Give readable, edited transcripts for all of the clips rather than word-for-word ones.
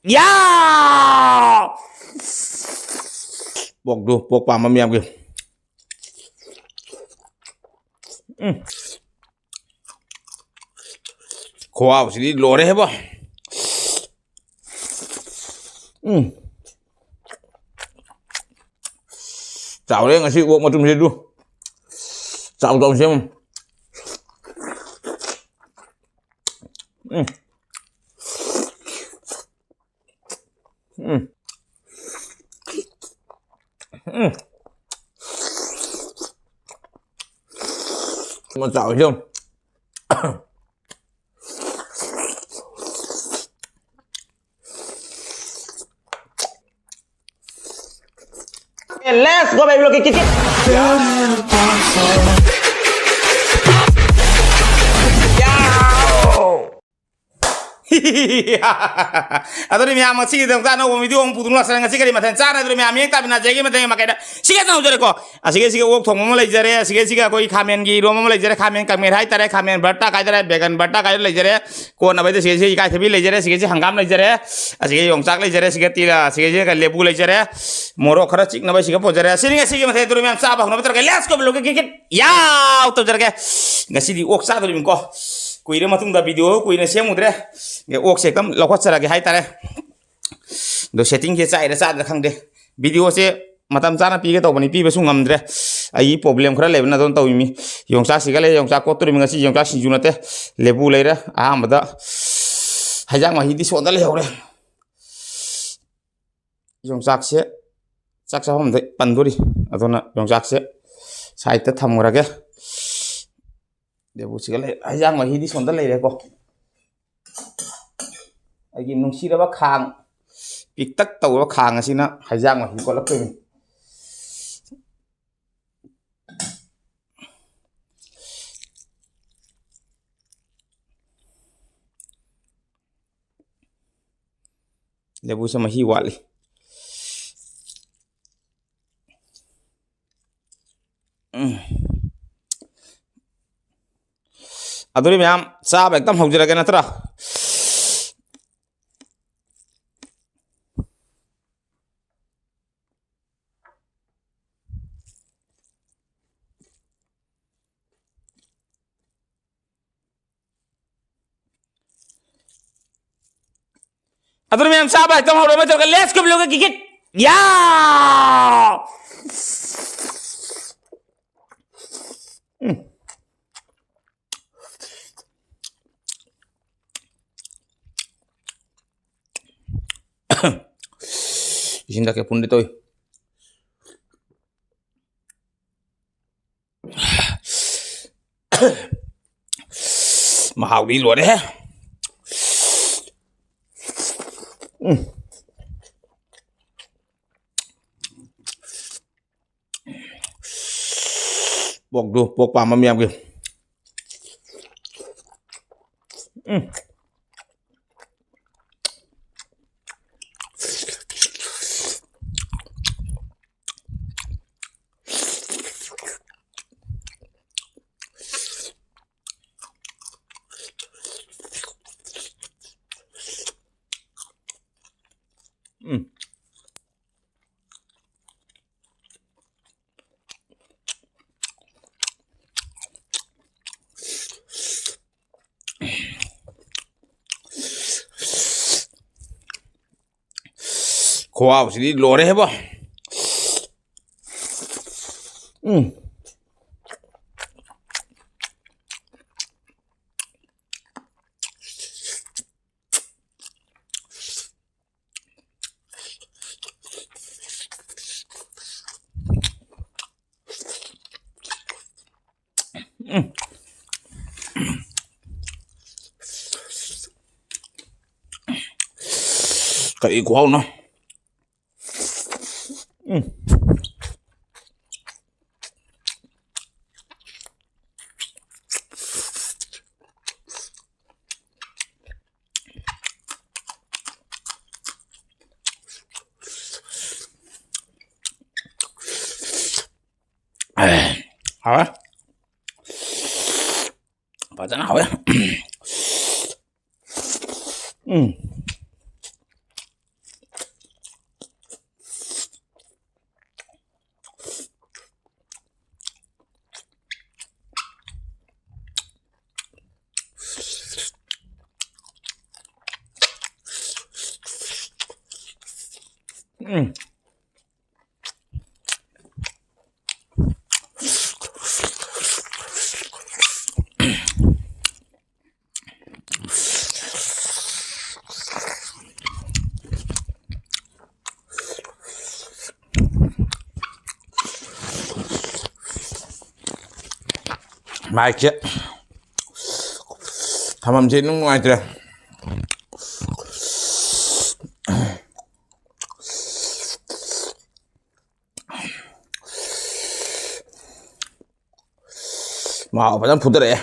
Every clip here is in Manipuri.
Yeah! Pork do, pork pa mamiam kìa. Khoa chỉ đi lỗ đấy hết bò. Chảo đấy, ngày xưa uống một chung gì luôn. Chảo tổng xem. Một chảo không? Let's go baby, look at KITKIT. Atau demi amat sih kita tahu nama video orang putung laksana ngasih kali macam cara itu demi amat tapi nak jadi macam macam itu. Sih kita tahu jadi kok. Sih kita work from mulai jadi. Sih kita koi kamen gi rumah mulai jadi kamen hai Tare kamen berta kaya Tare vegan berta kaya lagi jadi. Kau nabi itu sih kita Ekaithibi lagi jadi. Sih kita hangam lagi jadi. Sih kita yongsak lagi jadi. Sih kita tidak. Sih kita lebu lagi jadi. Moro khara cik nabi sih kita pojari. Sih kita macam itu demi amat sabah. Nabi terkait let's go belok KITKIT. Ya, tuh jadi. Ngasih di work satu demi kok. Kui ini matung dah video, kui ini siapa mudre, ya ok sekam, lokot seragi hai Tare, do setting kita ada saat lekang deh, video se matam sana pi kita opani pi besung ngamdre, ayi problem kera level na don tahu ini, yongsa sikale yongsa kotor ini ngasih yongsa sinjunate lebu lera, mada, hajang mahi di sonda le orang, yongsa se, saksa hom deh panduri, atau na yongsa se, saya itu thamura ke. Debu sikale ajang mahi di sonda lere ko agi nungsi ra ba khang piktak taw ba khang asina ajang mahi ko lakpe debu sa mahi wali Aduri ma'am साहब एकदम हो जाएगा ना तेरा Aduri मैम साहब एकदम हो रहा है तेरा लेट्स को लोग KITKIT या Isinda kayak pun ditoy. Mahal di luar deh. Bok do, bok pa mamiam kìa. Khoa chỉ đi lỗ đấy hết bò. Cái của ông nó. Hả? Phải cho nó hỏi. Mai chết thầm trên nước ngoài chưa mà phải làm phụ đấy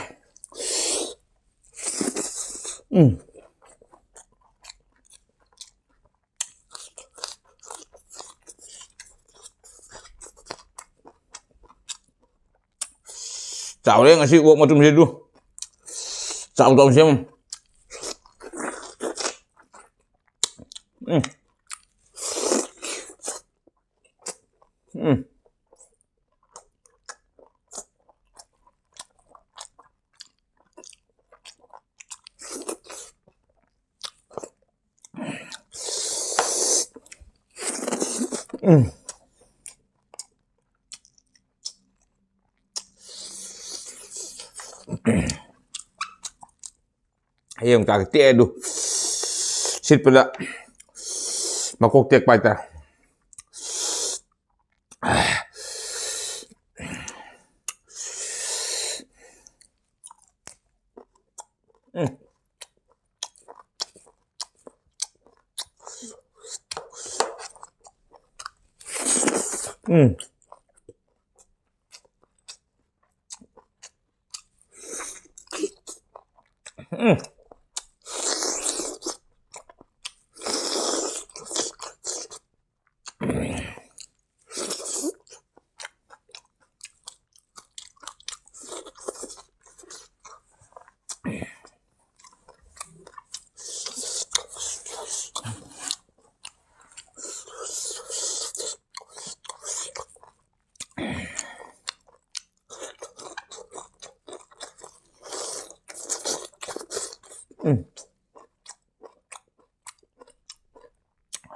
chảo đấy ngasih uang macam itu chảo tau xem yang tak tiada tu, sit pada makok tek paita.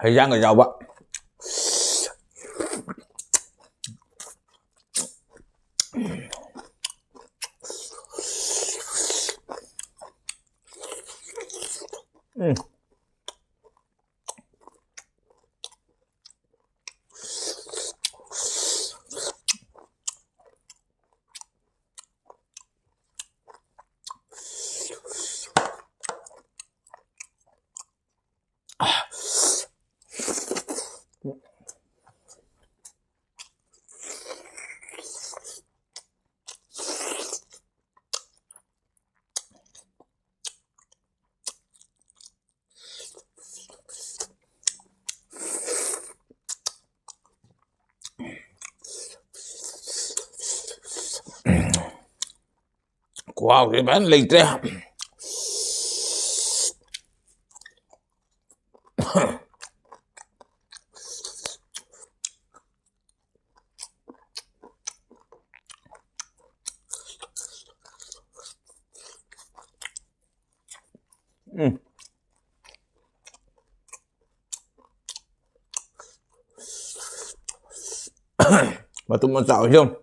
Thời gian người giàu bạn wow cái bán lì thế mà tôi muốn chảo không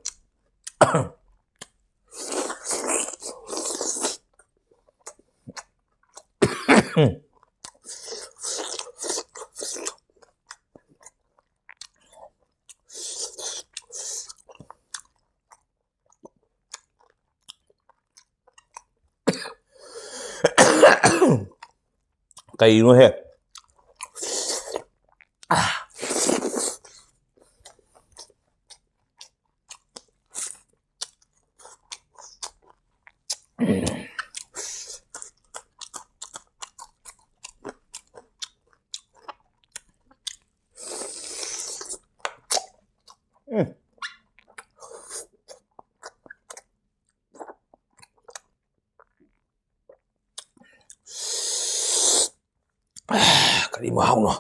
cay luôn hết cái gì mà hông rồi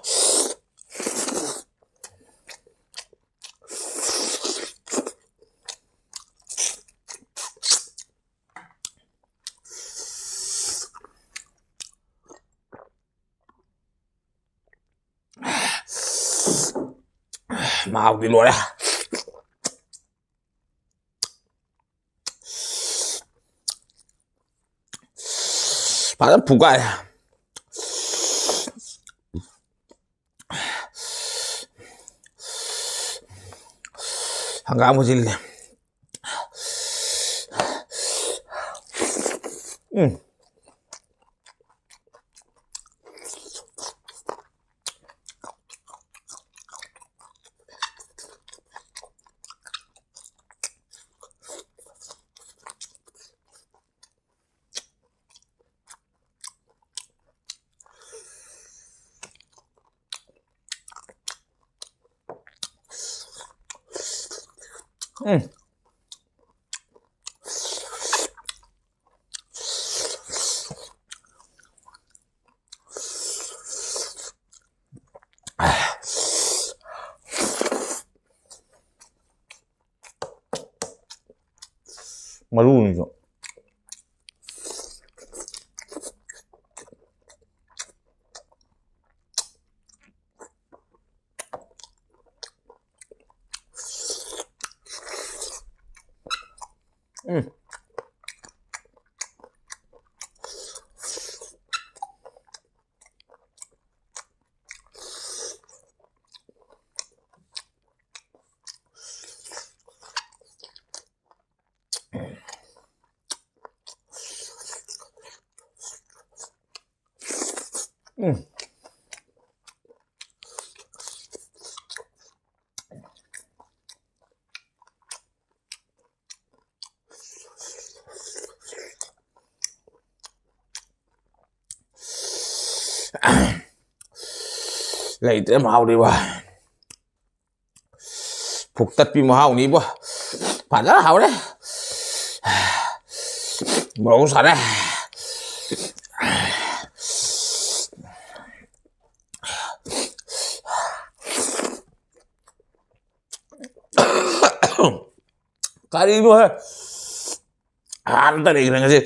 mau di luar ya. Padahal buka ya. Enggak musilnya. Malu nih kok. Lấy tới màu đi bà phục tất bị màu ní bà phản rất là hảo đấy bố sẵn đấy cái đi luôn ăn tới đây cái gì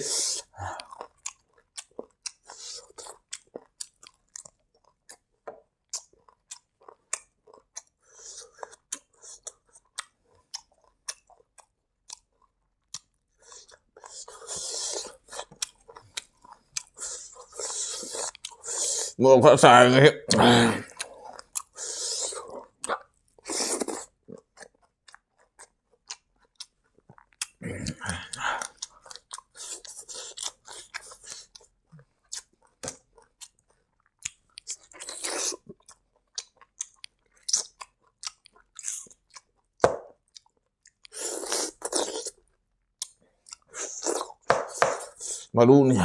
một phát xài malu nih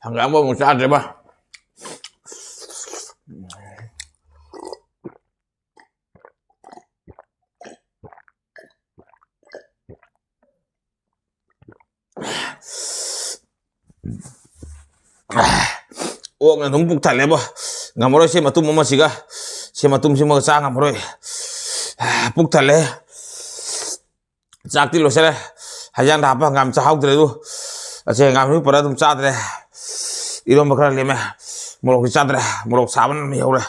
Hanggang mo sa di ba? Uang na tumpuk tali ba? Ngamoroy siya matum mamasiga. Siya matum siya mga sa ngamoroy. Puk tali. Sakti lo siya. Hayang dapa ngam sa hawk tali do. Siya ngam rin para tum sa tali. Ilo makara lema. Mulok sa tali. Mulok saban may hawla.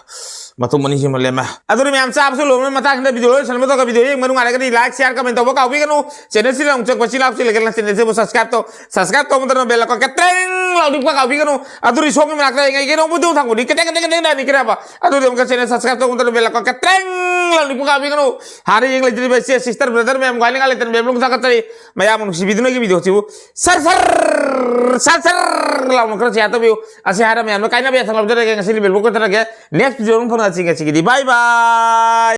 Matum mani siya malema. Ato rin may amsa absolo. May matang na video. Sana mo to ka video. Yung manong alay ka di like, share, comment. Huwag ka uwi ka no. Channel sila. Kung sila sila ka lang channel sila. Subscribe to. Subscribe to. Munta na bell ako. Katreng! Laudi pa ka uwi ka no. Ato rin siyong yung malakta. Ngay kinong budo. Tango. Di kateng. Di kira pa. Ato rin ka channel. Subscribe to. Munta na bell ako. Katreng! Laudi pa ka uwi ka no. Hari yung lagi ba sister brother. May amgaling alitan. May amlong sa katari. May among si video na video. Sibu. Sar. Lawan ko siya to bio. Asi hara may amlo. Kaya na biya. Sa labda na kaya ngasili bell. Buko talaga. Next video nung pang natin. Sige di. Bye bye.